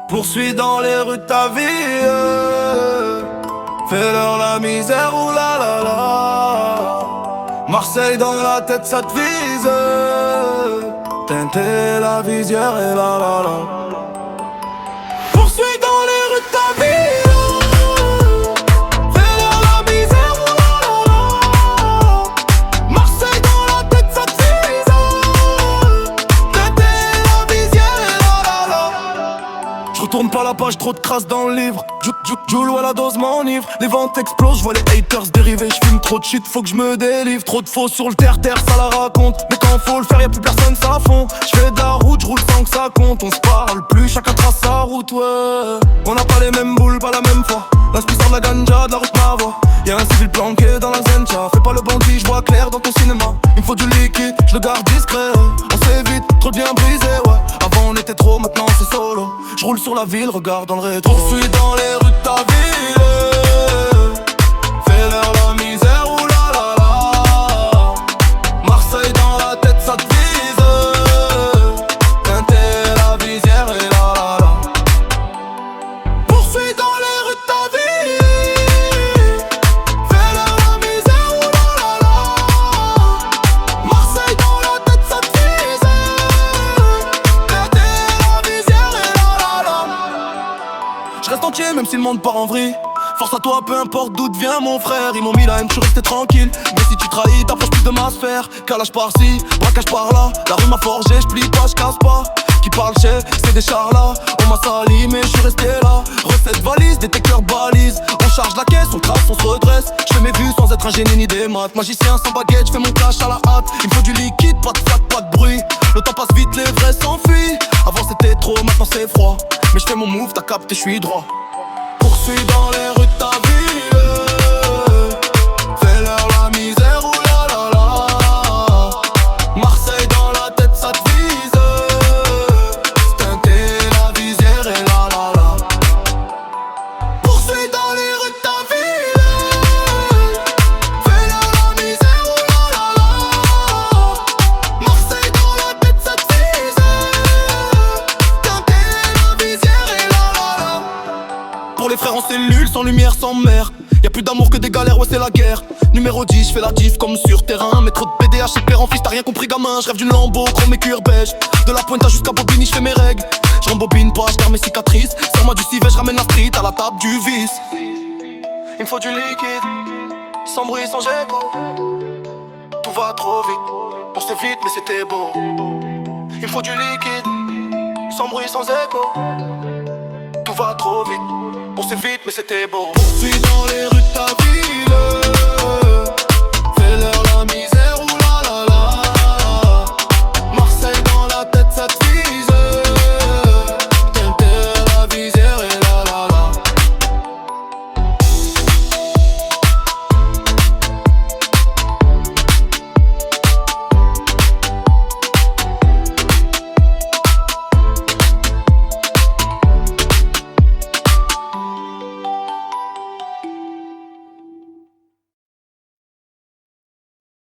Poursuis dans les rues de ta vie, fais-leur la misère, oulala. Marseille dans la tête, ça te vise. Teinter la visière et la. Poursuis dans les rues de ta vie, fais-leur la misère, oulala. Marseille dans la tête, ça te vise. Teinter la visière et la. Je retourne pas la page, trop de crasse dans le livre. Joule à la dose m'enivre. Les ventes explosent, je vois les haters dériver. Je fume trop de shit, faut que je me délivre. Trop de faux sur le terre-terre, ça la raconte. Mais quand faut le faire, y'a plus personne, ça fond. Je fais de la route, je roule sans que ça compte. On se parle plus, chacun trace sa route, ouais. On n'a pas les mêmes boules, pas la même foi. L'inspi sort de la ganja, de la route ma voix. Y'a un civil planqué dans la zencha. Fais pas le bandit, je vois clair dans ton cinéma. Il me faut du liquide, je le garde discret. On s'évite, trop de bien brisé, ouais. Avant on était trop, maintenant c'est solo. Je roule sur la ville, regarde dans le rétro. Poursuis dans les rues de ta ville, fais-leur la misère, oulala. Marseille dans la tête, ça te vise. Teinter la visière et la. Poursuis dans les rues de ta ville, fais-leur la misère, oulala. Marseille dans la tête, ça te vise. Teinter la visière et la. Je reste entier même si le monde part en vrille. Force à toi, peu importe d'où vient mon frère. Ils m'ont mis la haine, je suis resté tranquille. Mais si tu trahis, t'approches plus de ma sphère. Calage par-ci, braquage par-là. La rue m'a forgé, j'plie pas, j'casse pas. Qui parle chez, c'est des chars-là. On m'a sali, mais je suis resté là. Recette valise, détecteur balise. On charge la caisse, on trace, on se redresse. J'fais mes vues sans être un génie ni des maths. Magicien sans baguette, j'fais mon cash à la hâte. Il me faut du liquide, pas de flaque, pas de bruit. Le temps passe vite, les vrais s'enfuient. Avant c'était trop, maintenant c'est froid. Mais j'fais mon move, t'as capté, j'suis droit. Poursuis dans les rues de ta ville, fais-leur la misère, oulala. Marseille dans la tête, ça te vise. Teinter la visière et la. Poursuis dans les rues de ta ville, fais-leur la misère, oulala. Marseille dans la tête, ça te vise. Teinter la visière et la. Pour les frères en cellule, sans lumière, sans mer. Y'a plus d'amour que des galères, ouais c'est la guerre. Numéro 10, j'fais la diff comme sur terrain. Mais trop de PDH et père en fils, t'as rien compris gamin. J'rêve d'une Lambo, chrome et cuir beige. De la pointe jusqu'à Bobigny, j'fais mes règles. J'rembobine pas, j'garde mes cicatrices. Serre-moi du civet, j'ramène la street à la table du vice. Il me faut du liquide, sans bruit, sans écho. Tout va trop vite, on s'est vite mais c'était beau. Il me faut du liquide, sans bruit, sans écho. Tout va trop vite, on s'est vite mais c'était beau. Poursuis dans les rues de ta ville,